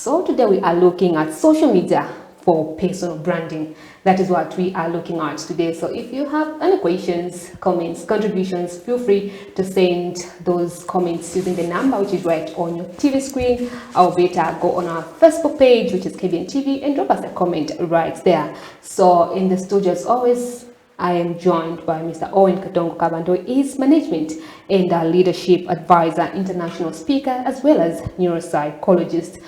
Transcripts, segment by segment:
So today we are looking at social media for personal branding. That is what we are looking at today. So if you have any questions, comments, contributions, feel free to send those comments using the number which is right on your TV screen, or better go on our Facebook page, which is KBN TV, and drop us a comment right there. So in the studio, as always, I am joined by Mr. Owen Katongo Kabanda, who is management and leadership advisor, international speaker, as well as neuropsychologist.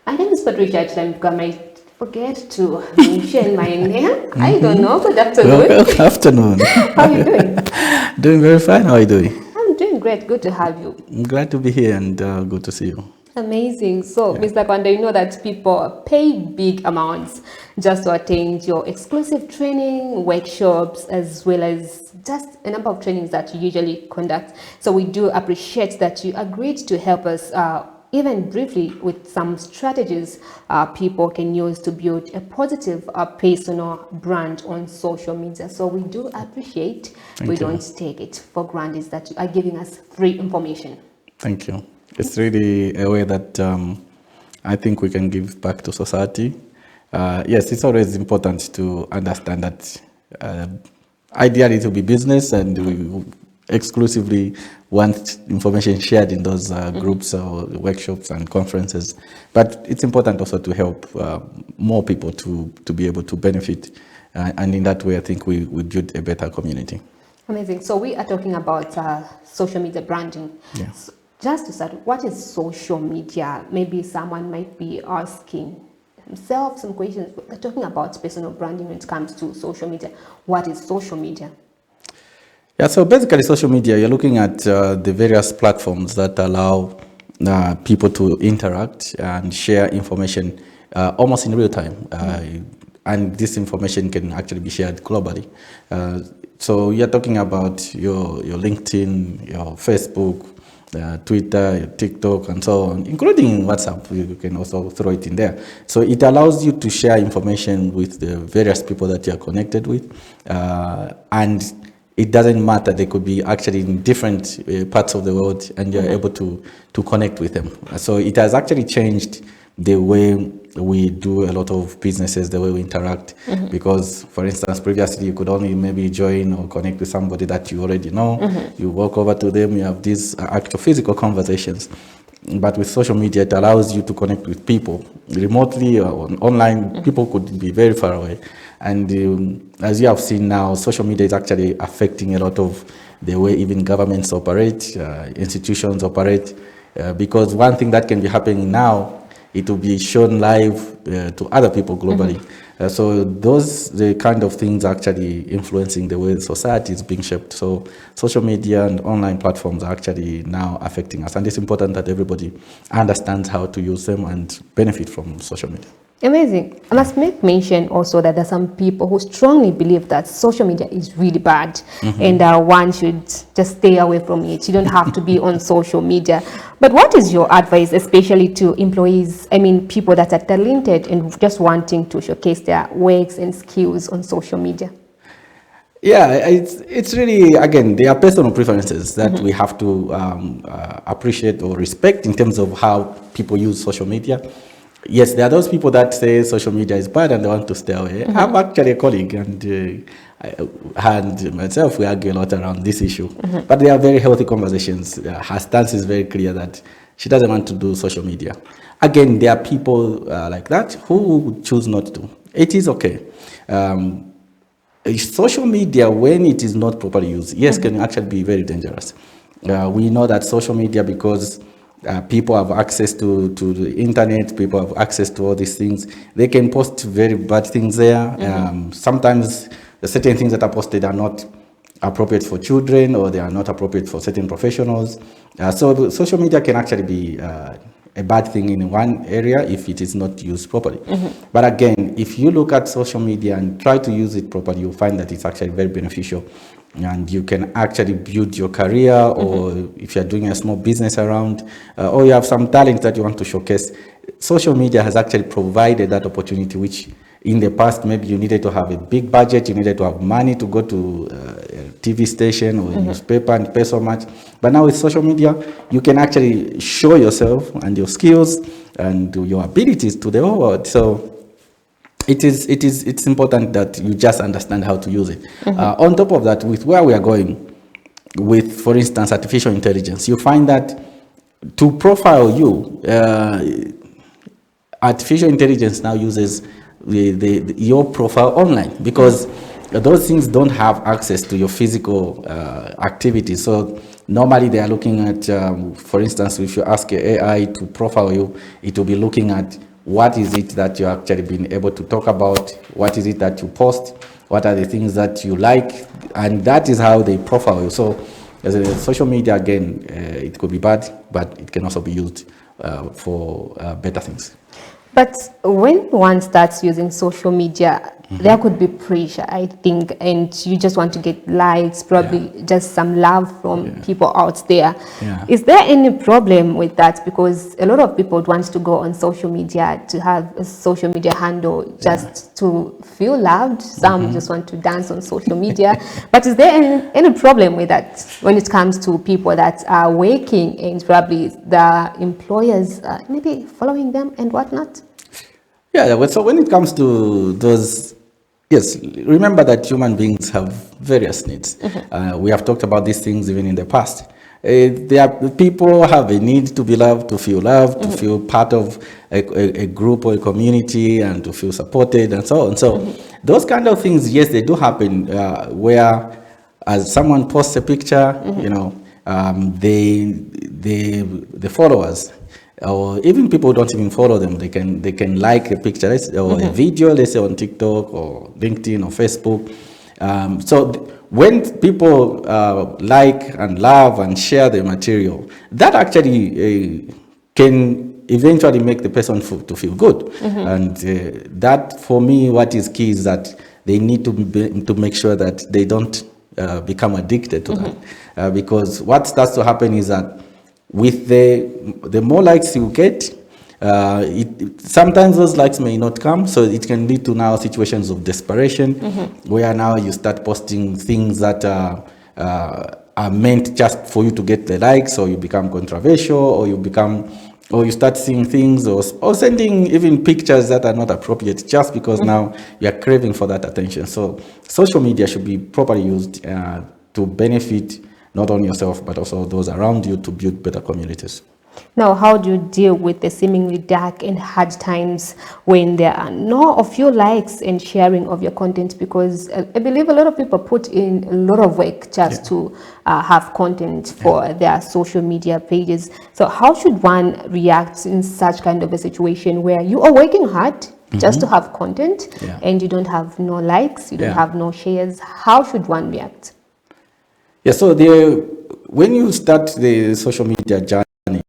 My name is Patricia. I might forget to mention my name. I don't know. Good afternoon. Good afternoon. How are you doing? Doing very fine. How are you doing? I'm doing great. Good to have you. I'm glad to be here and good to see you. Amazing. So, yeah. Mr. Kabanda, you know that people pay big amounts just to attend your exclusive training, workshops, as well as just a number of trainings that you usually conduct. So we do appreciate that you agreed to help us even briefly with some strategies people can use to build a positive personal brand on social media. So we do appreciate, we don't take it for granted that you are giving us free information. Thank you. It's really a way that I think we can give back to society. Yes, it's always important to understand that ideally it will be business, and we exclusively want information shared in those groups or workshops and conferences. But it's important also to help more people to be able to benefit. And in that way, I think we build a better community. Amazing. So we are talking about social media branding. Yes. Just to start, what is social media? Maybe someone might be asking himself some questions. We're talking about personal branding when it comes to social media. What is social media? Yeah, so basically social media, you're looking at the various platforms that allow people to interact and share information almost in real time. And this information can actually be shared globally. So you're talking about your LinkedIn, your Facebook, Twitter, TikTok, and so on, including WhatsApp. You can also throw it in there. So it allows you to share information with the various people that you're connected with. And it doesn't matter. They could be actually in different parts of the world, and you're able to connect with them. So it has actually changed the way we do a lot of businesses, the way we interact. Because, for instance, previously you could only maybe join or connect with somebody that you already know. You walk over to them, you have these actual physical conversations. But with social media, it allows you to connect with people remotely or online. People could be very far away. And as you have seen now, social media is actually affecting a lot of the way even governments operate, institutions operate. Because one thing that can be happening now, it will be shown live to other people globally. So the kind of things actually influencing the way society is being shaped. So social media and online platforms are actually now affecting us. And it's important that everybody understands how to use them and benefit from social media. Amazing. I must make mention also that there are some people who strongly believe that social media is really bad, and one should just stay away from it. You don't have to be on social media. But what is your advice, especially to employees, people that are talented and just wanting to showcase their works and skills on social media? Yeah, it's really, again, there are personal preferences that we have to appreciate or respect in terms of how people use social media. Yes, there are those people that say social media is bad and they want to stay away. I'm actually a colleague, and myself, we argue a lot around this issue. But they are very healthy conversations. Her stance is very clear that she doesn't want to do social media. Again, there are people like that who choose not to. It is okay. Social media, when it is not properly used, yes, can actually be very dangerous. We know that social media, because people have access to the internet, people have access to all these things, they can post very bad things there. Sometimes the certain things that are posted are not appropriate for children, or they are not appropriate for certain professionals. So social media can actually be a bad thing in one area if it is not used properly. But again, if you look at social media and try to use it properly, you'll find that it's actually very beneficial. And you can actually build your career, or if you're doing a small business around, or you have some talent that you want to showcase, social media has actually provided that opportunity, which in the past maybe you needed to have a big budget, you needed to have money to go to TV station or a newspaper and pay so much. But now with social media, you can actually show yourself and your skills and your abilities to the whole world. So it's important that you just understand how to use it. On top of that, with where we are going with, for instance, artificial intelligence, you find that to profile you, artificial intelligence now uses your profile online, because those things don't have access to your physical activities. So normally they are looking at, for instance, if you ask AI to profile you, it will be looking at what is it that you're actually been able to talk about, what is it that you post, what are the things that you like, and that is how they profile you. So as a social media, again, it could be bad, but it can also be used for better things. But when one starts using social media, there could be pressure, I think, and you just want to get likes, probably just some love from people out there. Is there any problem with that? Because a lot of people want to go on social media to have a social media handle just to feel loved. Some just want to dance on social media. But is there any problem with that when it comes to people that are working and probably the employers maybe following them and whatnot? Yeah, so when it comes to those, yes, remember that human beings have various needs. We have talked about these things even in the past. People have a need to be loved, to feel part of a group or a community, and to feel supported, and so on. So those kind of things, yes, they do happen, where as someone posts a picture, you know, the followers, or even people who don't even follow them, they can like a picture or a video, let's say on TikTok or LinkedIn or Facebook. When people like and love and share the material, that actually can eventually make the person to feel good. And that, for me, what is key is that they need to make sure that they don't become addicted to that. Because what starts to happen is that with the more likes you get, sometimes those likes may not come, so it can lead to now situations of desperation, where now you start posting things that are meant just for you to get the likes, or you become controversial, or you start seeing things or sending even pictures that are not appropriate, just because now you are craving for that attention. So social media should be properly used to benefit not only yourself, but also those around you, to build better communities. Now, how do you deal with the seemingly dark and hard times when there are a few likes and sharing of your content? Because I believe a lot of people put in a lot of work just to have content for their social media pages. So how should one react in such kind of a situation where you are working hard just to have content and you don't have no likes, you don't have no shares? How should one react? Yeah, so when you start the social media journey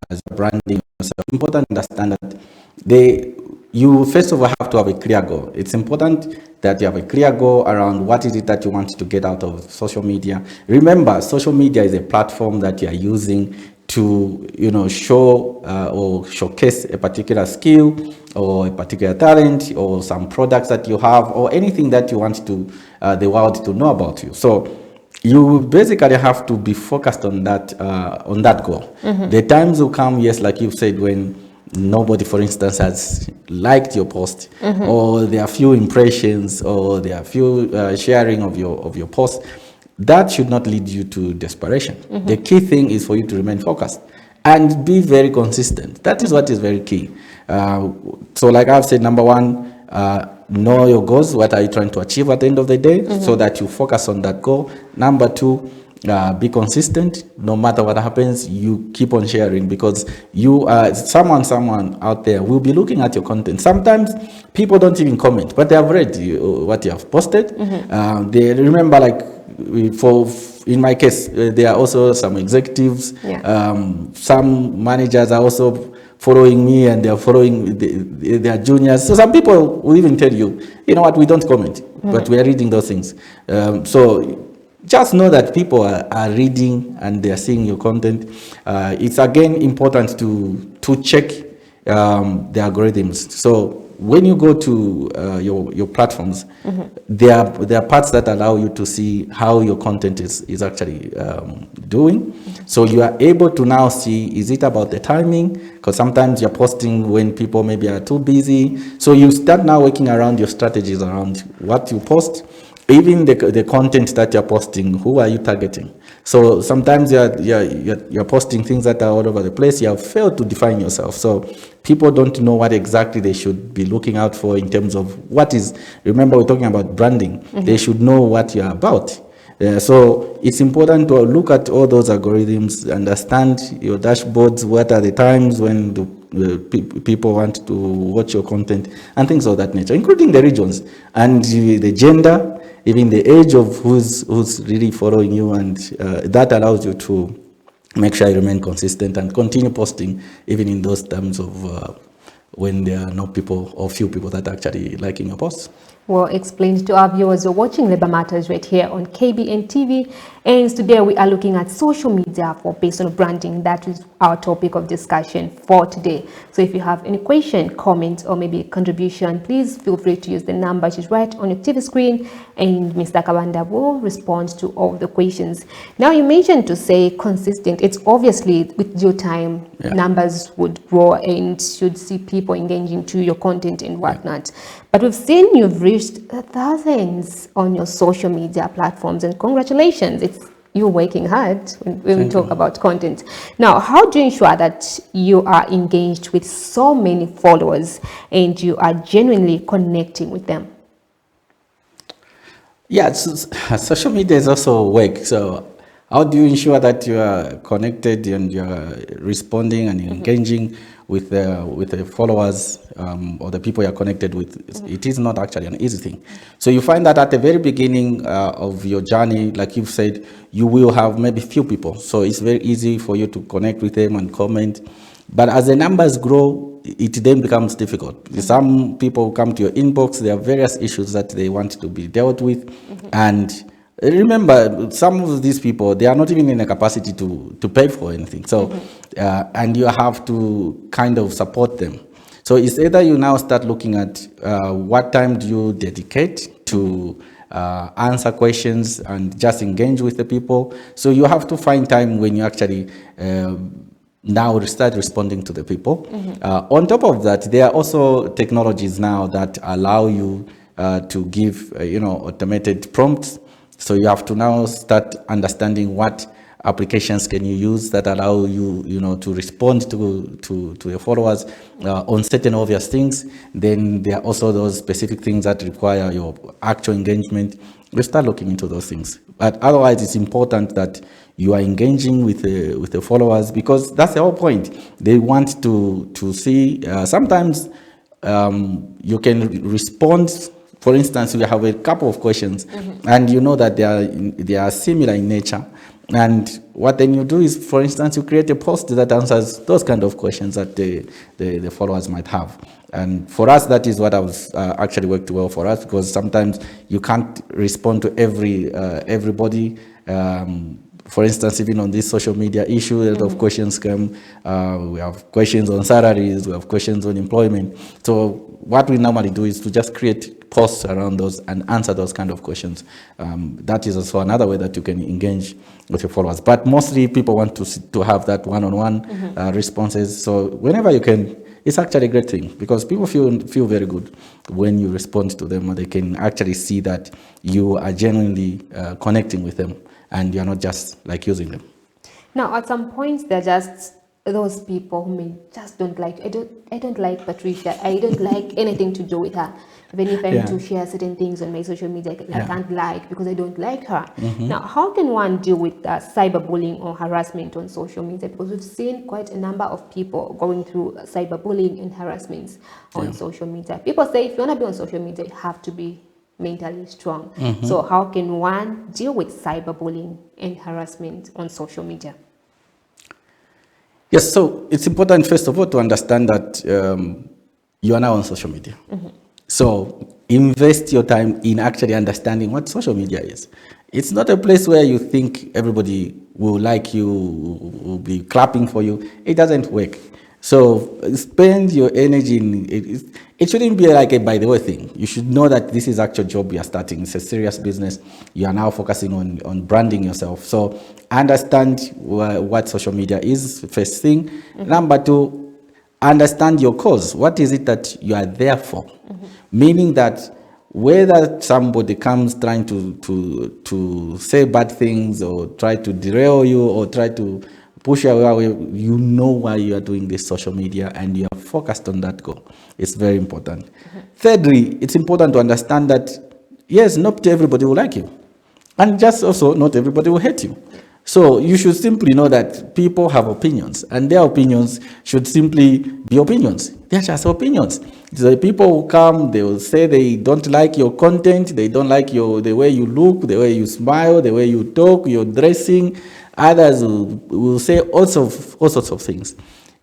as branding yourself, it's important to understand that you first of all have to have a clear goal. It's important that you have a clear goal around what is it that you want to get out of social media. Remember, social media is a platform that you are using to, show or showcase a particular skill or a particular talent or some products that you have or anything that you want the world to know about you. So you basically have to be focused on that goal. The times will come, yes, like you said, when nobody, for instance, has liked your post, or there are few impressions, or there are few sharing of your post. That should not lead you to desperation. The key thing is for you to remain focused and be very consistent. That is what is very key. So like I've said, number one, know your goals. What are you trying to achieve at the end of the day, so that you focus on that goal. Number two, be consistent. No matter what happens, you keep on sharing, because you someone out there will be looking at your content. Sometimes people don't even comment, but they have read what you have posted. They remember, like in my case, there are also some executives, some managers are also following me, and they're following their juniors. So some people will even tell you, you know what, we don't comment, but we are reading those things. So just know that people are reading and they are seeing your content. It's again important to check the algorithms. So when you go to your platforms, there are parts that allow you to see how your content is actually doing. So you are able to now see, is it about the timing? Because sometimes you're posting when people maybe are too busy. So you start now working around your strategies around what you post. Even the content that you're posting, who are you targeting? So sometimes you're posting things that are all over the place. You have failed to define yourself. So people don't know what exactly they should be looking out for in terms of what is, remember we're talking about branding. They should know what you're about. So it's important to look at all those algorithms, understand your dashboards, what are the times when people want to watch your content, and things of that nature, including the regions and the gender, even the age of who's really following you, and that allows you to make sure you remain consistent and continue posting even in those terms of when there are no people or few people that are actually liking your posts. Well explained to our viewers. You're watching Labor Matters right here on KBN TV, and today we are looking at social media for personal branding. That is our topic of discussion for today. So if you have any question, comment, or maybe a contribution, please feel free to use the number which is right on your TV screen, and Mr. Kabanda will respond to all the questions. Now, you mentioned to say consistent. It's obviously with due time, numbers would grow and you'd see people engaging to your content and whatnot. But we've seen you've reached thousands on your social media platforms, and congratulations. You're working hard when we talk about content. Now, how do you ensure that you are engaged with so many followers and you are genuinely connecting with them? Yeah, social media is also work. So how do you ensure that you are connected and you are responding and engaging with the followers or the people you're connected with? It is not actually an easy thing. So you find that at the very beginning of your journey, like you've said, you will have maybe few people. So it's very easy for you to connect with them and comment. But as the numbers grow, it then becomes difficult. Some people come to your inbox, there are various issues that they want to be dealt with. And remember, some of these people, they are not even in a capacity to pay for anything. So, and you have to kind of support them. So it's either you now start looking at what time do you dedicate to answer questions and just engage with the people. So you have to find time when you actually now start responding to the people. On top of that, there are also technologies now that allow you to give, automated prompts. So you have to now start understanding what applications can you use that allow you, to respond to your followers on certain obvious things. Then there are also those specific things that require your actual engagement. You start looking into those things. But otherwise, it's important that you are engaging with the followers, because that's the whole point. They want to see. Sometimes you can respond. For instance, we have a couple of questions, and you know that they are similar in nature. And what then you do is, for instance, you create a post that answers those kind of questions that the followers might have. And for us, that is what has actually worked well for us, because sometimes you can't respond to everybody. For instance, even on this social media issue, a lot of questions come. We have questions on salaries, we have questions on employment. So what we normally do is to just create posts around those and answer those kind of questions. That is also another way that you can engage with your followers. But mostly people want to have that one-on-one responses. So whenever you can, it's actually a great thing, because people feel very good when you respond to them, or they can actually see that you are genuinely connecting with them, and you're not just like using them. Now, at some points, they're just those people who just don't like. I don't like Patricia. I don't like anything to do with her. Even if I need to share certain things on my social media, I can't like because I don't like her. Now, how can one deal with cyberbullying or harassment on social media? Because we've seen quite a number of people going through cyberbullying and harassments on social media. People say if you want to be on social media, you have to be mentally strong. So how can one deal with cyberbullying and harassment on social media? Yes, so it's important, first of all, to understand that you are now on social media. So invest your time in actually understanding what social media is. It's not a place where you think everybody will like you, will be clapping for you. It doesn't work. So spend your energy in it. it shouldn't be like a by the way thing. You should know that this is actual job you are starting. It's a serious business. You are now focusing on branding yourself. So understand what social media is, first thing. Number two, understand your cause. What is it that you are there for? Meaning that whether somebody comes trying to say bad things or try to derail you or try to push you away, you know why you are doing this social media and you are focused on that goal. It's very important. Thirdly, it's important to understand that, yes, not everybody will like you. And just also, not everybody will hate you. So you should simply know that people have opinions, and their opinions should simply be opinions. They're just opinions. The people who come, they will say they don't like your content, they don't like the way you look, the way you smile, the way you talk, your dressing. Others will say all sorts of things.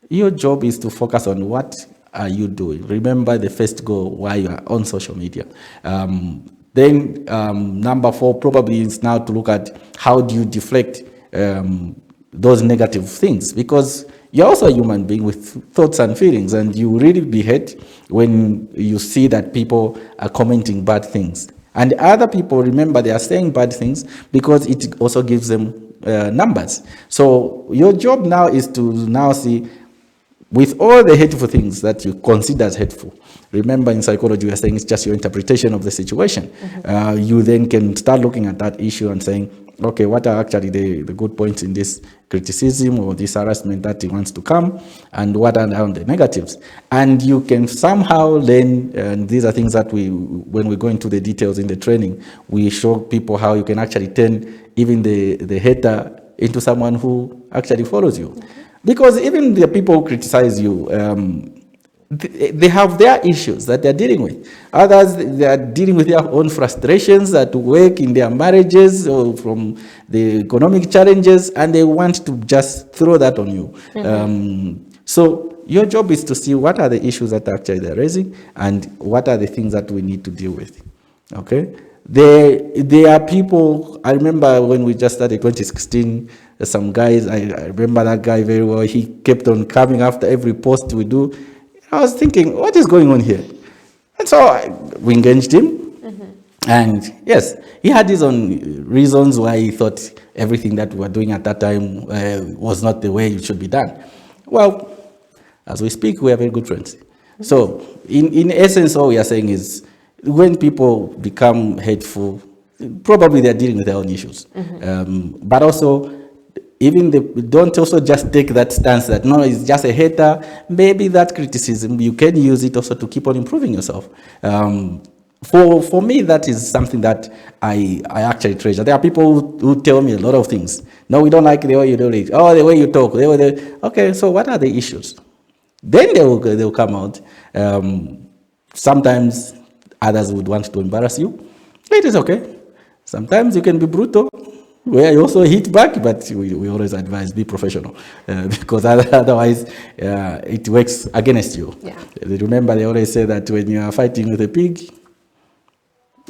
Your job is to focus on what are you doing. Remember the first goal why you are on social media. Then number 4 probably is now to look at how do you deflect those negative things, because you're also a human being with thoughts and feelings, and you really be hurt when you see that people are commenting bad things. And other people, remember, they are saying bad things because it also gives them numbers. So your job now is to now see, with all the hateful things that you consider as hateful, remember in psychology we are saying it's just your interpretation of the situation. You then can start looking at that issue and saying, okay, what are actually the good points in this criticism or this harassment that he wants to come, and what are the negatives? And you can somehow learn, and these are things that when we go into the details in the training, we show people how you can actually turn even the hater into someone who actually follows you. Because even the people who criticize you, they have their issues that they're dealing with. Others, they are dealing with their own frustrations at work, in their marriages, or from the economic challenges, and they want to just throw that on you. So your job is to see what are the issues that actually they're raising and what are the things that we need to deal with. Okay? There are people, I remember when we just started 2016, some guys, I remember that guy very well, he kept on coming after every post we do. I was thinking, what is going on here? And so we engaged him. And yes, he had his own reasons why he thought everything that we were doing at that time was not the way it should be done. Well, as we speak, we are very good friends. So in essence, all we are saying is, when people become hateful, probably they're dealing with their own issues. But also, even don't also just take that stance that, no, it's just a hater. Maybe that criticism, you can use it also to keep on improving yourself. For me, that is something that I actually treasure. There are people who tell me a lot of things. No, we don't like the way you do it. Oh, the way you talk. Okay, so what are the issues? Then they'll come out. Sometimes others would want to embarrass you. It is okay. Sometimes you can be brutal, where you also hit back, but we always advise be professional, because otherwise it works against you. Yeah. Remember, they always say that when you are fighting with a pig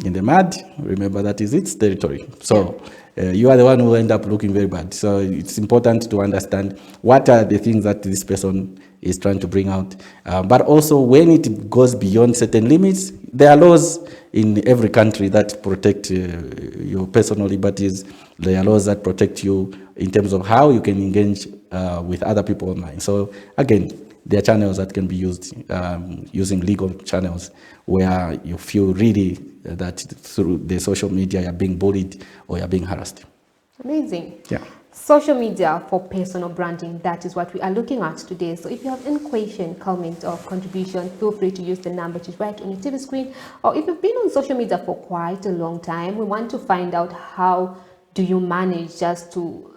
in the mud, remember that is its territory. So you are the one who end up looking very bad. So it's important to understand what are the things that this person is trying to bring out. But also, when it goes beyond certain limits, there are laws in every country that protect your personal liberties. There are laws that protect you in terms of how you can engage with other people online. So again, there are channels that can be used using legal channels where you feel really that through the social media you're being bullied or you're being harassed. Amazing. Yeah. Social media for personal branding, that is what we are looking at today. So if you have any question, comment, or contribution, feel free to use the number which is right on your TV screen. Or if you've been on social media for quite a long time, we want to find out how do you manage just to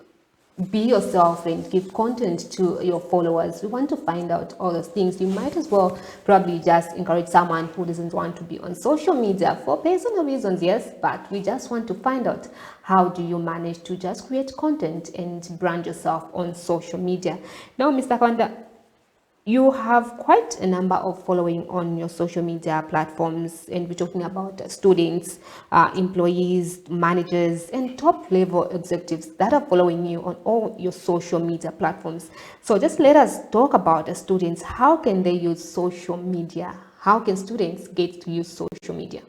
be yourself and give content to your followers. We want to find out all those things. You might as well probably just encourage someone who doesn't want to be on social media for personal reasons, yes, but we just want to find out how do you manage to just create content and brand yourself on social media. Now, Mr. Kabanda, you have quite a number of following on your social media platforms, and we're talking about students, employees, managers, and top level executives that are following you on all your social media platforms. So just let us talk about the students. How can they use social media? how can students get to use social media?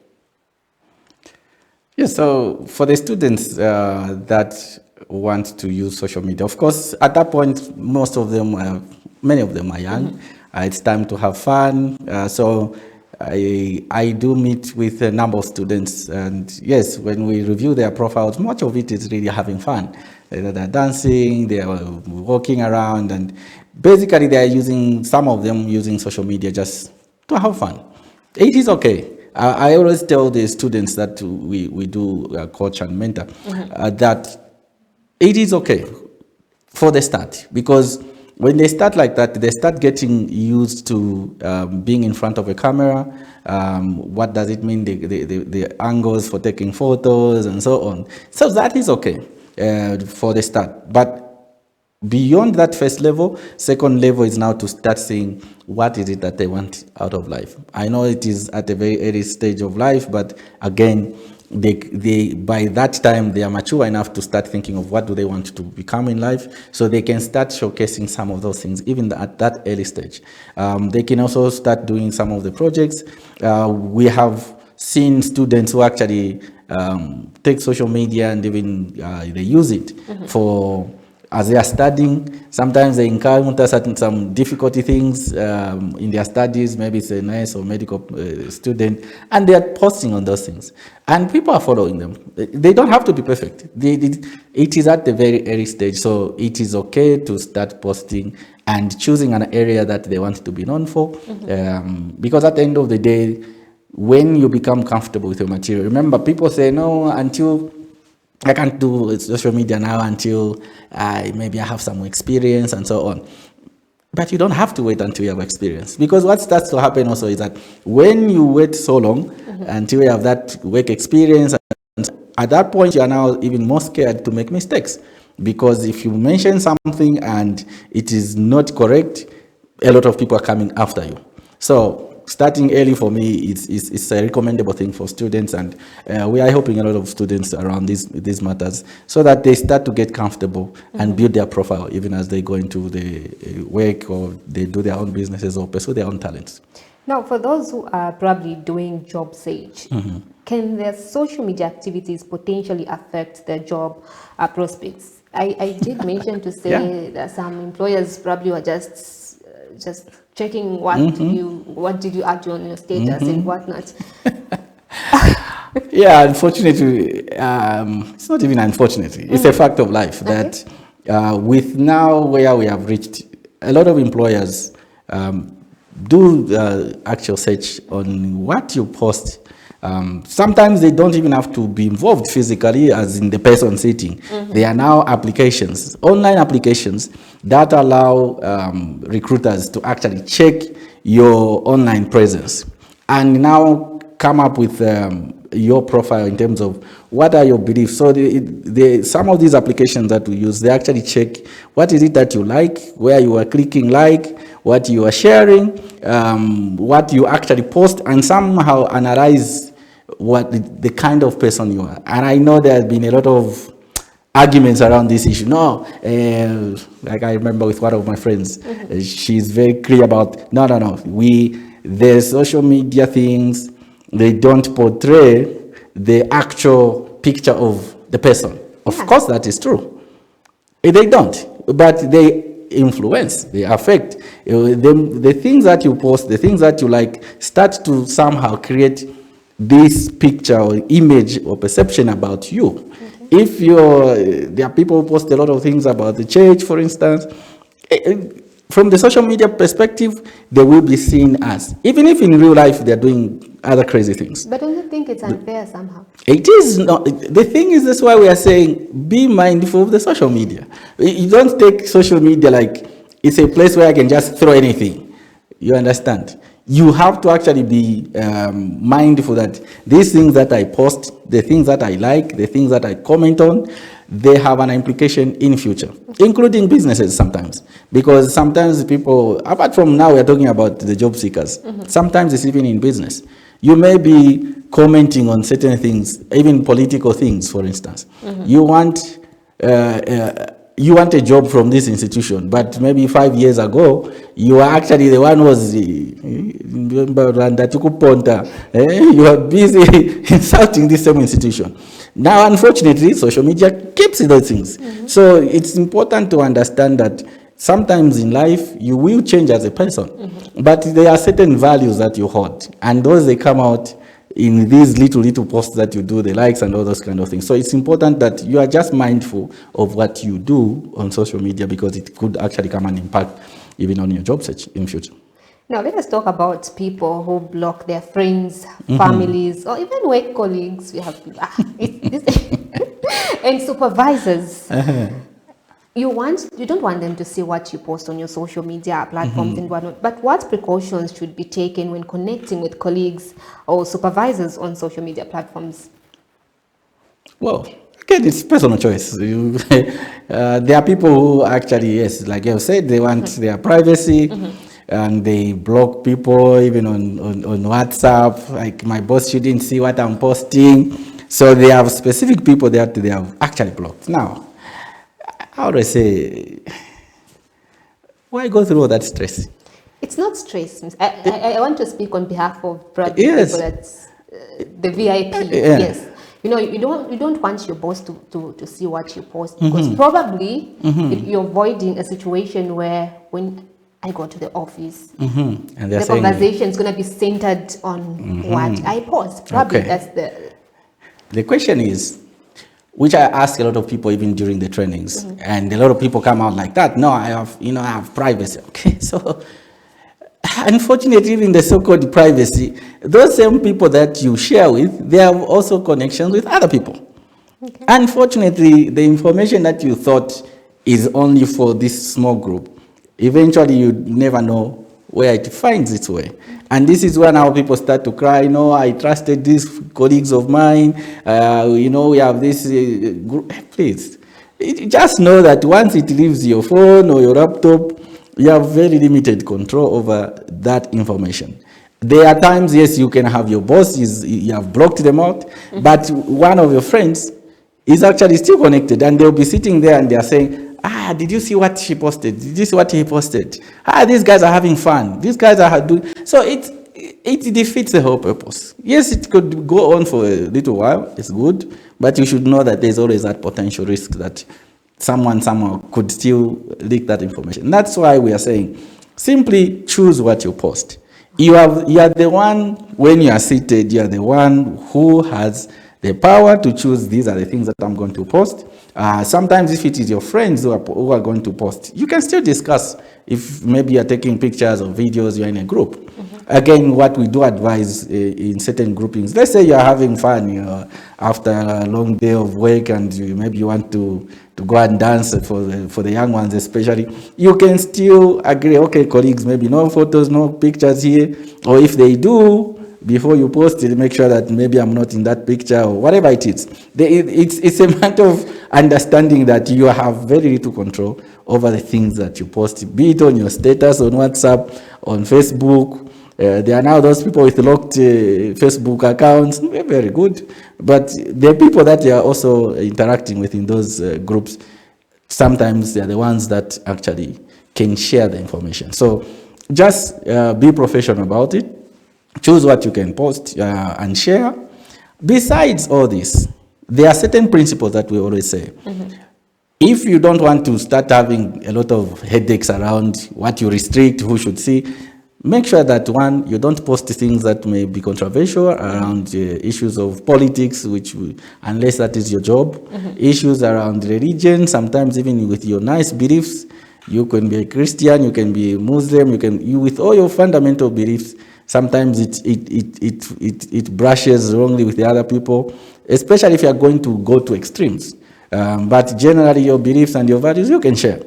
Yes, so for the students that want to use social media, of course, at that point, many of them are young. It's time to have fun. So I do meet with a number of students, and yes, when we review their profiles, much of it is really having fun. They're dancing, they are walking around, and basically they are using, some of them using social media just to have fun. It is okay. I always tell the students that we do coach and mentor that it is okay for the start, because when they start like that, they start getting used to being in front of a camera. What does it mean? The angles for taking photos and so on. So that is okay for the start. But beyond that first level, second level is now to start seeing what is it that they want out of life. I know it is at a very early stage of life, but again, they by that time they are mature enough to start thinking of what do they want to become in life, so they can start showcasing some of those things even at that early stage. They can also start doing some of the projects. We have seen students who actually take social media and even they use it for, as they are studying. Sometimes they encounter some difficulty things in their studies. Maybe it's a nurse or medical student, and they are posting on those things. And people are following them. They don't have to be perfect. It is at the very early stage, so it is okay to start posting and choosing an area that they want to be known for. Because at the end of the day, when you become comfortable with your material, remember, people say, no, until I can't do social media now until maybe I have some experience and so on. But you don't have to wait until you have experience, because what starts to happen also is that when you wait so long until you have that work experience, at that point you are now even more scared to make mistakes, because if you mention something and it is not correct, a lot of people are coming after you. So starting early for me is a recommendable thing for students, and we are helping a lot of students around these matters so that they start to get comfortable and build their profile even as they go into the work, or they do their own businesses or pursue their own talents. Now, for those who are probably doing job search, can their social media activities potentially affect their job prospects? I did mention to say that some employers probably were just checking what did you add on your status and whatnot. Yeah, unfortunately, it's not even unfortunately, it's a fact of life that with now where we have reached, a lot of employers do actual search on what you post. Sometimes they don't even have to be involved physically, as in the person sitting. There are now applications, online applications, that allow recruiters to actually check your online presence and now come up with your profile in terms of what are your beliefs. So some of these applications that we use, they actually check what is it that you like, where you are clicking like, what you are sharing, what you actually post, and somehow analyze what the kind of person you are. And I know there has been a lot of arguments around this issue. No, like I remember with one of my friends, she's very clear about, no, the social media things, they don't portray the actual picture of the person. Of course, that is true. They don't, but they influence, they affect. The things that you post, the things that you like, start to somehow create this picture or image or perception about you. If there are people who post a lot of things about the church, for instance, from the social media perspective, they will be seen as, even if in real life they're doing other crazy things. But don't you think it's unfair somehow? It is not. The thing is, that's why we are saying, be mindful of the social media. You don't take social media like it's a place where I can just throw anything. You understand? You have to actually be mindful that these things that I post, the things that I like, the things that I comment on, they have an implication in future, including businesses sometimes. Because sometimes people, apart from now we're talking about the job seekers, sometimes it's even in business. You may be commenting on certain things, even political things, for instance. You want you want a job from this institution, but maybe 5 years ago, you are actually the one who was, you are busy insulting this same institution. Now, unfortunately, social media keeps those things. So it's important to understand that sometimes in life, you will change as a person, but there are certain values that you hold, and those they come out in these little posts that you do, the likes and all those kind of things. So it's important that you are just mindful of what you do on social media, because it could actually come and impact even on your job search in future. Now, let us talk about people who block their friends, families, or even work colleagues. We have and supervisors. You don't want them to see what you post on your social media platforms and whatnot, but what precautions should be taken when connecting with colleagues or supervisors on social media platforms? Well, again, it's personal choice. There are people who actually, yes, like you said, they want their privacy, and they block people even on WhatsApp. Like, my boss shouldn't see what I'm posting. So they have specific people that they have actually blocked. Now, how do I say, why go through all that stress? It's not stress. I want to speak on behalf of Yes. people that's the VIP. Yeah. Yes. You don't want your boss to see what you post, because probably you're avoiding a situation where when I go to the office, And the conversation is going to be centered on what I post. Probably Okay. that's the question is, which I ask a lot of people even during the trainings, and a lot of people come out like that. No, I have privacy. Okay, so unfortunately, even the so-called privacy, those same people that you share with, they have also connections with other people. Okay. Unfortunately, the information that you thought is only for this small group, eventually you never know where it finds its way. And this is when our people start to cry, I trusted these colleagues of mine, we have this group. Please, just know that once it leaves your phone or your laptop, you have very limited control over that information. There are times, yes, you can have your boss, you have blocked them out, but one of your friends is actually still connected, and they'll be sitting there and they're saying, did you see what she posted? Did you see what he posted? These guys are having fun. These guys are doing... So it defeats the whole purpose. Yes, it could go on for a little while. It's good. But you should know that there's always that potential risk that someone could still leak that information. And that's why we are saying, simply choose what you post. You are the one, when you are seated, you are the one who has the power to choose, these are the things that I'm going to post. Sometimes if it is your friends who are going to post, you can still discuss. If maybe you're taking pictures or videos, you're in a group. Again, what we do advise in certain groupings, let's say you're having fun after a long day of work, and maybe you want to go and dance for the young ones especially, you can still agree, okay, colleagues, maybe no photos, no pictures here, or if they do, before you post it, make sure that maybe I'm not in that picture or whatever it is. It's a matter of understanding that you have very little control over the things that you post, be it on your status, on WhatsApp, on Facebook. There are now those people with locked Facebook accounts, very good. But the people that you are also interacting with in those groups, sometimes they are the ones that actually can share the information. So just be professional about it. Choose what you can post and share. Besides all this, there are certain principles that we always say. If you don't want to start having a lot of headaches around what you restrict, who should see, make sure that, one, you don't post things that may be controversial around issues of politics, unless that is your job, issues around religion, sometimes even with your nice beliefs. You can be a Christian, you can be a Muslim, with all your fundamental beliefs. Sometimes it brushes wrongly with the other people, especially if you are going to go to extremes. But generally, your beliefs and your values, you can share.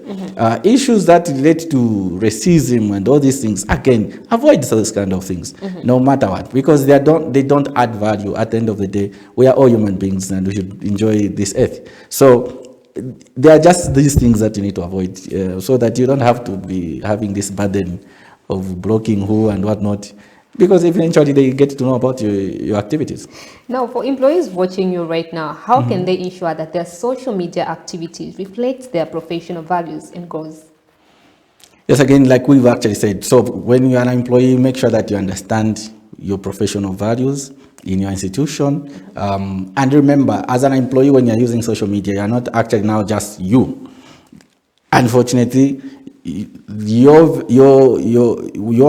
Issues that relate to racism and all these things, again, avoid those kind of things, no matter what, because they don't add value. At the end of the day, we are all human beings and we should enjoy this earth. So there are just these things that you need to avoid, so that you don't have to be having this burden of blocking who and whatnot. because eventually they get to know about your activities. Now, for employees watching you right now, how can they ensure that their social media activities reflect their professional values and goals? Yes, again, like we've actually said, so when you're an employee, make sure that you understand your professional values in your institution. And remember, as an employee, when you're using social media, you're not actually now just you. Unfortunately, your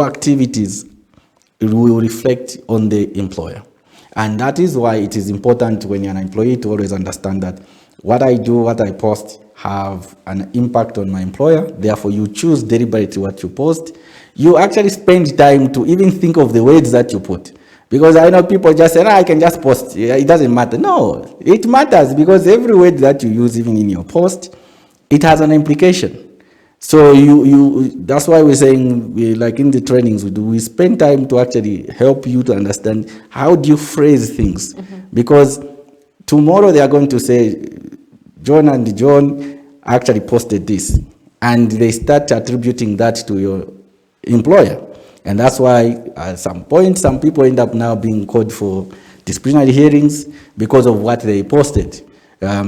activities will reflect on the employer. And that is why it is important when you're an employee to always understand that what I do, what I post have an impact on my employer. Therefore, you choose deliberately what you post. You actually spend time to even think of the words that you put. Because I know people just say, I can just post. It doesn't matter. No, it matters because every word that you use, even in your post, it has an implication. So that's why we're saying, like in the trainings we spend time to actually help you to understand how do you phrase things. Because tomorrow they are going to say, John and John actually posted this. And they start attributing that to your employer. And that's why at some point, some people end up now being called for disciplinary hearings because of what they posted.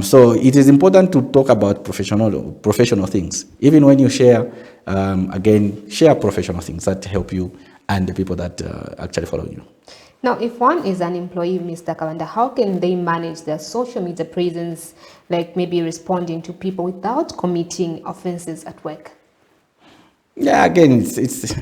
So it is important to talk about professional things. Even when you share, again, share professional things that help you and the people that actually follow you. Now, if one is an employee, Mr. Kabanda, how can they manage their social media presence, like maybe responding to people without committing offenses at work? Yeah, again, it's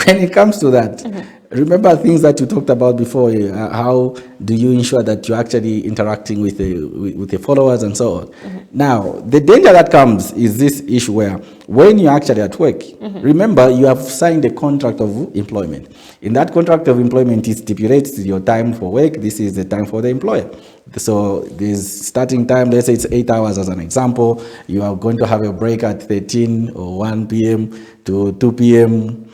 when it comes to that, remember things that you talked about before. How do you ensure that you're actually interacting with the followers and so on? Now, the danger that comes is this issue where when you're actually at work, remember you have signed a contract of employment. In that contract of employment, it stipulates your time for work. This is the time for the employer. So there's starting time, let's say it's 8 hours as an example. You are going to have a break at 13 or 1 p.m. to 2 p.m.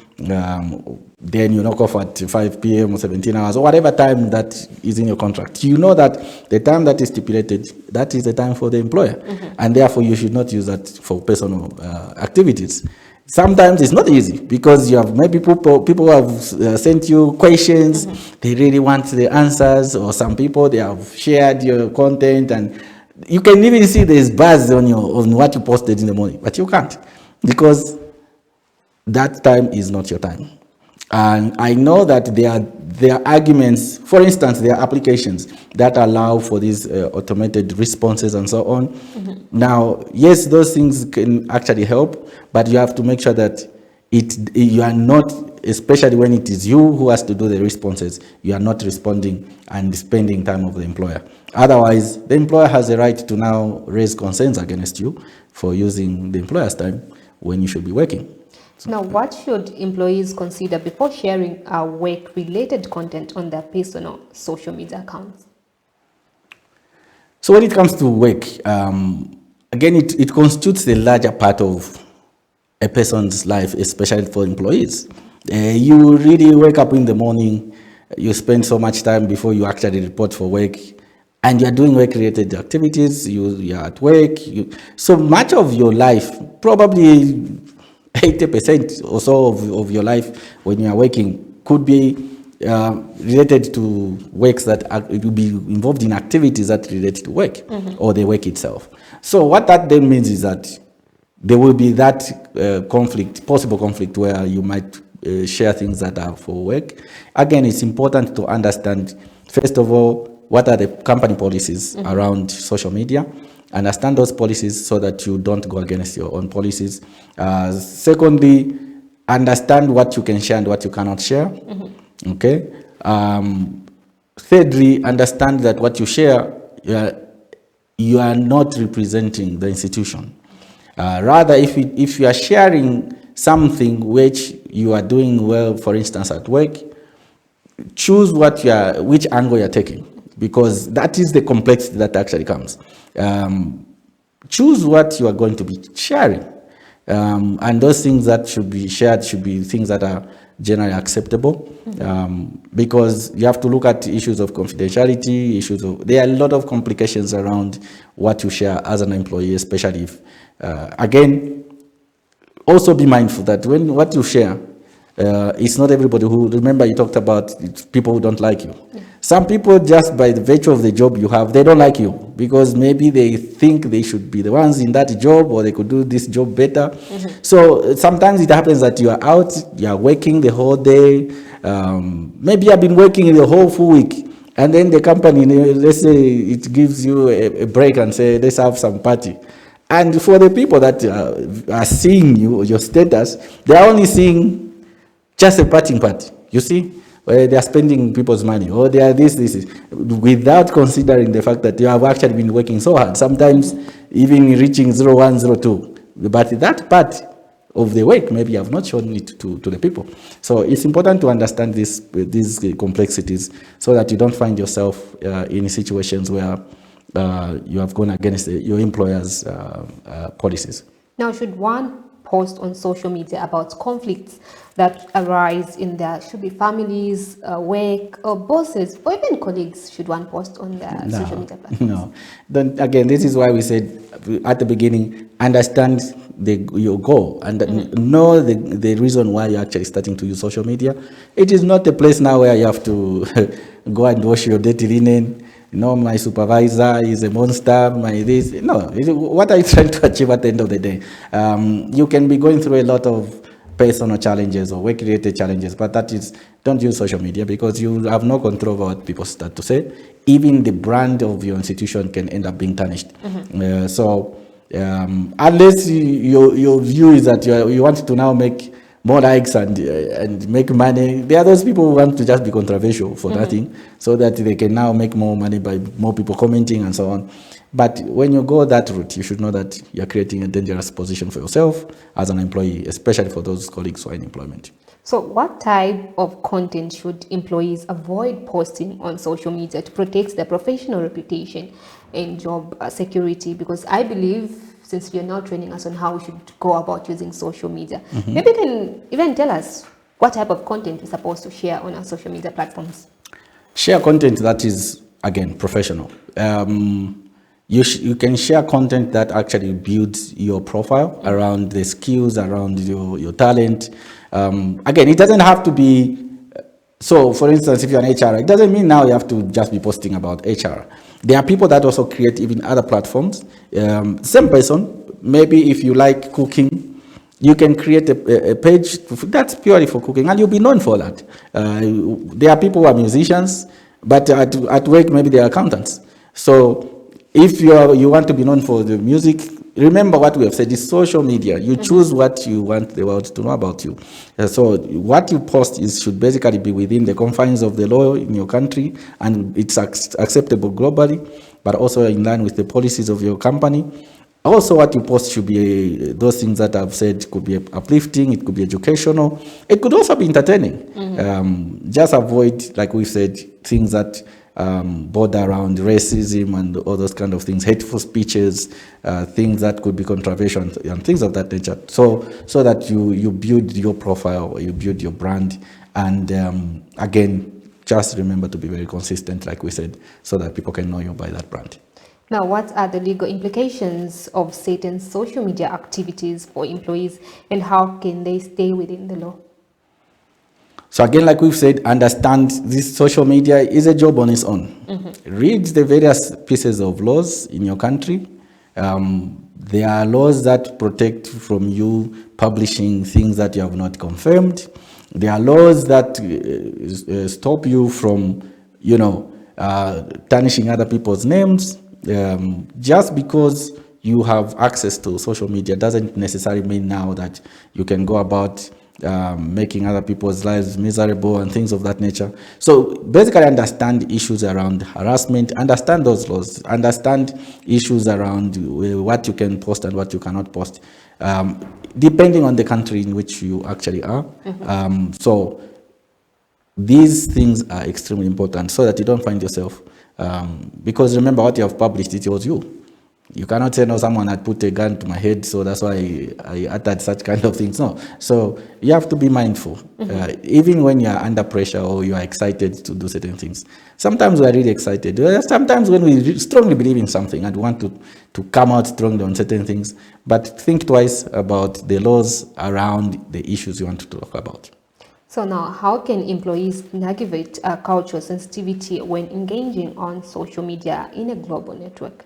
Then you knock off at 5 p.m. or 17 hours or whatever time that is in your contract. You know that the time that is stipulated, that is the time for the employer. And therefore you should not use that for personal activities. Sometimes it's not easy because you have maybe people who have sent you questions, they really want the answers, or some people they have shared your content and you can even see there's buzz on what you posted in the morning, but you can't because that time is not your time. And I know that there are arguments, for instance, there are applications that allow for these automated responses and so on. Now, yes, those things can actually help, but you have to make sure that you are not, especially when it is you who has to do the responses, you are not responding and spending time of the employer. Otherwise, the employer has a right to now raise concerns against you for using the employer's time when you should be working. Now, what should employees consider before sharing work-related content on their personal social media accounts? So when it comes to work, again, it constitutes a larger part of a person's life, especially for employees. You really wake up in the morning, you spend so much time before you actually report for work, and you're doing work-related activities, you're at work. So much of your life, probably 80% or so of your life when you are working could be related to works that will be involved in activities that relate to work or the work itself. So what that then means is that there will be that possible conflict where you might share things that are for work. Again, it's important to understand, first of all, what are the company policies around social media. Understand those policies so that you don't go against your own policies. Secondly, understand what you can share and what you cannot share. Okay. Thirdly, understand that what you share, you are not representing the institution. Rather, if you are sharing something which you are doing well, for instance, at work, choose which angle you're taking, because that is the complexity that actually comes. Choose what you are going to be sharing. And those things that should be shared should be things that are generally acceptable, because you have to look at issues of confidentiality, there are a lot of complications around what you share as an employee, especially if, again, also be mindful that what you share It's not everybody who, remember you talked about people who don't like you. Some people, just by the virtue of the job you have, they don't like you because maybe they think they should be the ones in that job or they could do this job better. So sometimes it happens that you are out, you are working the whole day. Maybe you have been working the whole full week. And then the company, let's say it gives you a break and say, let's have some party. And for the people that are seeing you, your status, they are only seeing just a parting party, you see, where they are spending people's money, or they are this, without considering the fact that you have actually been working so hard, sometimes even reaching 0102. But that part of the work, maybe you have not shown it to the people. So it's important to understand these complexities so that you don't find yourself in situations where you have gone against your employer's policies. Now, should one post on social media about conflicts that arise in their, should be families, work, or bosses, or even colleagues, should one post on their social media platforms? No. Then again, this is why we said at the beginning, understand your goal and know the reason why you're actually starting to use social media. It is not a place now where you have to go and wash your dirty linen. No, my supervisor is a monster, my this. No, what are you trying to achieve at the end of the day? You can be going through a lot of personal challenges or work-related challenges, but that is, don't use social media because you have no control over what people start to say. Even the brand of your institution can end up being tarnished. Unless your view is that you want to now make more likes and make money, there are those people who want to just be controversial for nothing, so that they can now make more money by more people commenting and so on. But when you go that route, you should know that you're creating a dangerous position for yourself as an employee, especially for those colleagues who are in employment. So what type of content should employees avoid posting on social media to protect their professional reputation and job security? Because I believe, since you're now training us on how we should go about using social media, maybe you can even tell us what type of content we're supposed to share on our social media platforms. Share content that is, again, professional. You can share content that actually builds your profile around the skills, around your talent. Again, it doesn't have to be, so for instance, if you're an HR, it doesn't mean now you have to just be posting about HR. There are people that also create even other platforms. Same person, maybe if you like cooking, you can create a page that's purely for cooking and you'll be known for that. There are people who are musicians, but at work maybe they are accountants. So if you want to be known for the music, remember what we have said is social media. You choose what you want the world to know about you. So what you post should basically be within the confines of the law in your country, and it's acceptable globally, but also in line with the policies of your company. Also, what you post should be those things that I've said could be uplifting, it could be educational, it could also be entertaining. Just avoid, like we said, things that border around racism and all those kind of things, hateful speeches, things that could be controversial and things of that nature. So that you build your profile, you build your brand, and again, just remember to be very consistent, like we said, so that people can know you by that brand. Now, what are the legal implications of certain social media activities for employees, and how can they stay within the law? So again, like we've said, understand this social media is a job on its own. Read the various pieces of laws in your country. There are laws that protect from you publishing things that you have not confirmed. There are laws that stop you from, tarnishing other people's names. Just because you have access to social media doesn't necessarily mean now that you can go about making other people's lives miserable and things of that nature. So basically understand issues around harassment, understand those laws, understand issues around what you can post and what you cannot post, depending on the country in which you actually are. So these things are extremely important so that you don't find yourself, because remember what you have published, it was you. You cannot say, no, someone had put a gun to my head, so that's why I uttered such kind of things. No. So you have to be mindful, even when you are under pressure or you are excited to do certain things. Sometimes we are really excited. Sometimes when we strongly believe in something and want to come out strongly on certain things, but think twice about the laws around the issues you want to talk about. So now, how can employees navigate cultural sensitivity when engaging on social media in a global network?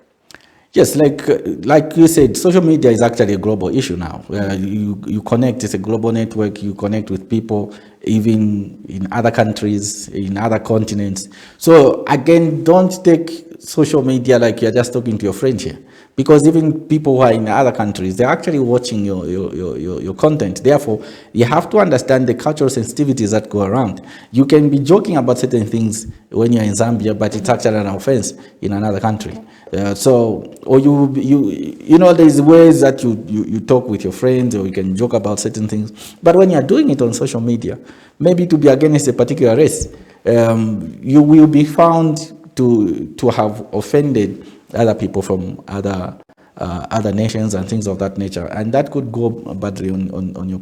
Yes, like you said, social media is actually a global issue now. You connect, it's a global network, you connect with people even in other countries, in other continents. So again, don't take social media like you're just talking to your friend here. Because even people who are in other countries, they're actually watching your content. Therefore, you have to understand the cultural sensitivities that go around. You can be joking about certain things when you're in Zambia, but it's actually an offense in another country. Or you know, there's ways that you talk with your friends, or you can joke about certain things. But when you're doing it on social media, maybe to be against a particular race, you will be found to have offended other people from other nations and things of that nature, and that could go badly on your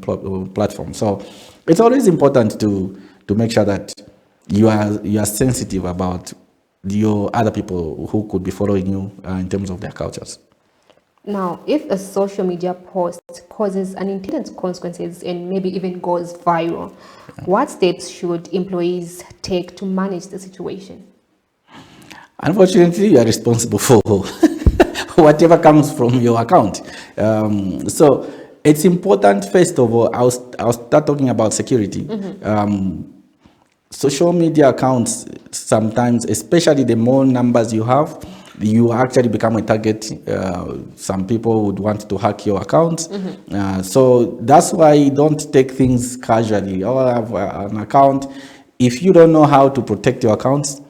platform. So it's always important to make sure that you are sensitive about your other people who could be following you in terms of their cultures. Now, if a social media post causes unintended consequences and maybe even goes viral, what steps should employees take to manage the situation? Unfortunately, you are responsible for whatever comes from your account. So it's important, first of all, I'll start talking about security. Social media accounts, sometimes, especially the more numbers you have, you actually become a target. Some people would want to hack your accounts. So that's why don't take things casually. Oh, I have an account. If you don't know how to protect your accounts,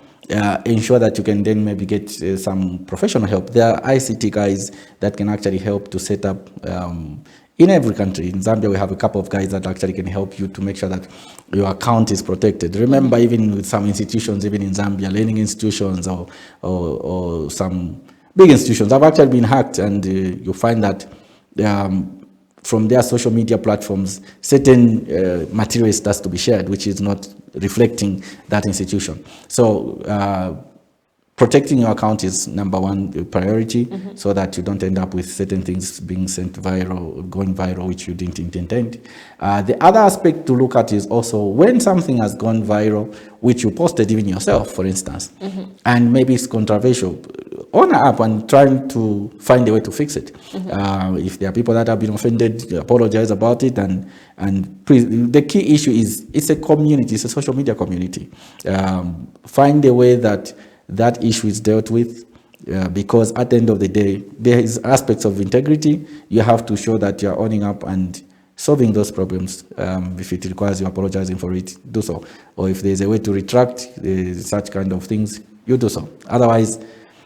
ensure that you can then maybe get some professional help. There are ICT guys that can actually help to set up in every country. In Zambia, we have a couple of guys that actually can help you to make sure that your account is protected. Remember, even with some institutions, even in Zambia, learning institutions or some big institutions have actually been hacked, and you find that from their social media platforms, certain material starts to be shared, which is not reflecting that institution. So protecting your account is number one priority, so that you don't end up with certain things being sent viral, going viral, which you didn't intend. The other aspect to look at is also when something has gone viral, which you posted even yourself, for instance, and maybe it's controversial, own up and trying to find a way to fix it. If there are people that have been offended, apologize about it, and the key issue is it's a community, it's a social media community. Find a way that issue is dealt with, because at the end of the day, there is aspects of integrity. You have to show that you're owning up and solving those problems. If it requires you apologizing for it, do so. Or if there's a way to retract such kind of things, you do so. Otherwise,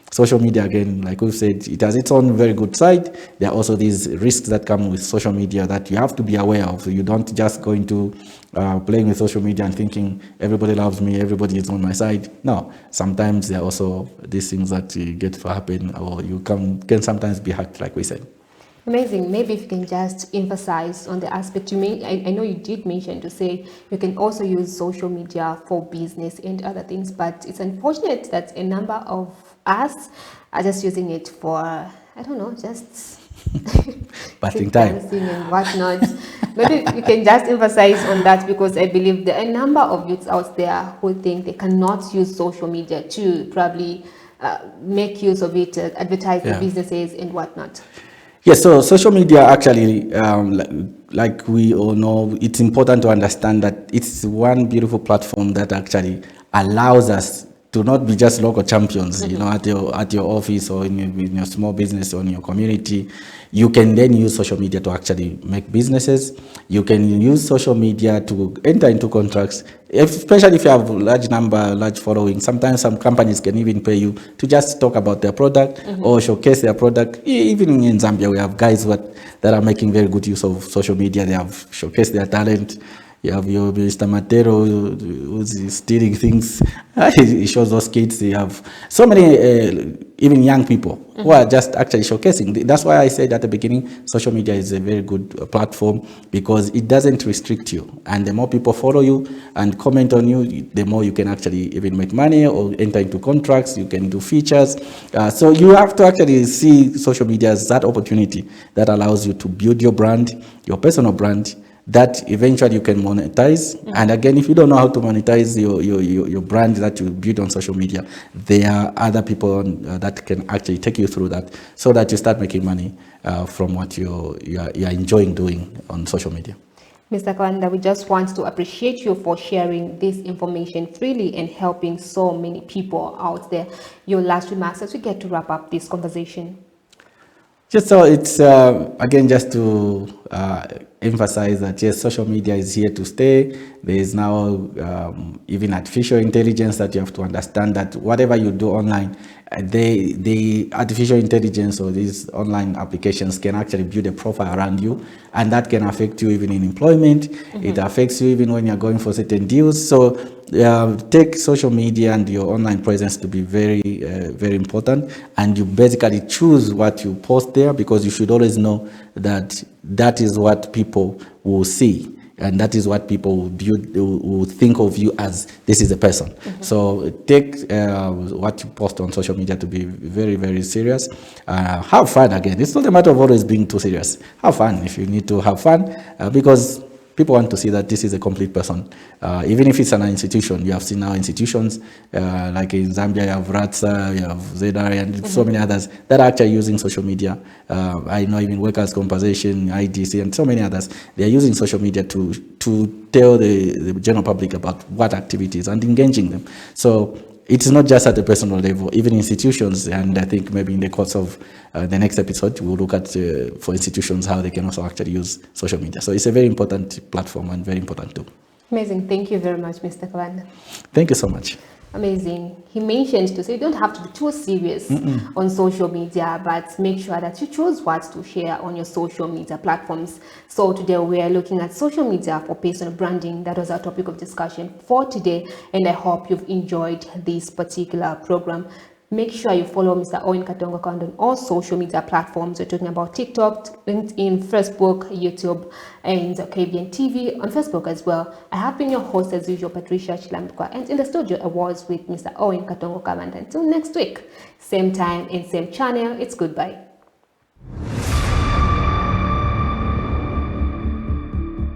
social media, again, like we've said, it has its own very good side. There are also these risks that come with social media that you have to be aware of. You don't just go into playing with social media and thinking everybody loves me, everybody is on my side. No, sometimes there are also these things that get to happen, or you can sometimes be hacked, like we said. Amazing. Maybe if you can just emphasize on the aspect you made. I know you did mention to say you can also use social media for business and other things, but it's unfortunate that a number of us are just using it for, I don't know, just passing time, dancing and whatnot. Maybe you can just emphasize on that, because I believe there are a number of youths out there who think they cannot use social media to probably make use of it, advertise their businesses and whatnot. Yes, so social media actually, like we all know, it's important to understand that it's one beautiful platform that actually allows us to not be just local champions, you know, at your office or in your small business or in your community. You can then use social media to actually make businesses. You can use social media to enter into contracts, especially if you have a large following. Sometimes some companies can even pay you to just talk about their product or showcase their product. Even in Zambia, we have guys that are making very good use of social media. They have showcased their talent. You have your Mr. Matero who's stealing things. He shows those kids. You have so many, even young people who are just actually showcasing. That's why I said at the beginning, social media is a very good platform, because it doesn't restrict you. And the more people follow you and comment on you, the more you can actually even make money or enter into contracts. You can do features. So you have to actually see social media as that opportunity that allows you to build your brand, your personal brand, that eventually you can monetize. And again, if you don't know how to monetize your brand that you build on social media, there are other people that can actually take you through that, so that you start making money from what you're enjoying doing on social media. Mr. Kabanda, we just want to appreciate you for sharing this information freely and helping so many people out there. Your last remarks as we get to wrap up this conversation. Just so it's, again, just to emphasize that, yes, social media is here to stay. There is now even artificial intelligence that you have to understand that whatever you do online, the artificial intelligence or these online applications can actually build a profile around you, and that can affect you even in employment. It affects you even when you're going for certain deals. So take social media and your online presence to be very, very important, and you basically choose what you post there, because you should always know that that is what people will see, and that is what people will think of you as, this is a person. So take what you post on social media to be very, very serious. Have fun. Again, it's not a matter of always being too serious. Have fun if you need to have fun, because people want to see that this is a complete person. Even if it's an institution, you have seen now institutions, like in Zambia, you have RATSA, you have ZEDAR, and so many others that are actually using social media. I know even Workers' Compensation, IDC, and so many others, they are using social media to tell the general public about what activities and engaging them. So it's not just at a personal level, even institutions, and I think maybe in the course of the next episode, we'll look at, for institutions, how they can also actually use social media. So it's a very important platform and very important tool. Amazing. Thank you very much, Mr. Kabanda. Thank you so much. Amazing. He mentioned to say you don't have to be too serious on social media, but make sure that you choose what to share on your social media platforms. So today we are looking at social media for personal branding. That was our topic of discussion for today, and I hope you've enjoyed this particular program. Make sure you follow Mr. Owen Katongo Kabanda on all social media platforms. We're talking about TikTok, LinkedIn, Facebook, YouTube, and Caribbean TV on Facebook as well. I have been your host as usual, Patricia Chilambikwa, and in the studio I was with Mr. Owen Katongo Kabanda. Until next week, same time and same channel, it's goodbye.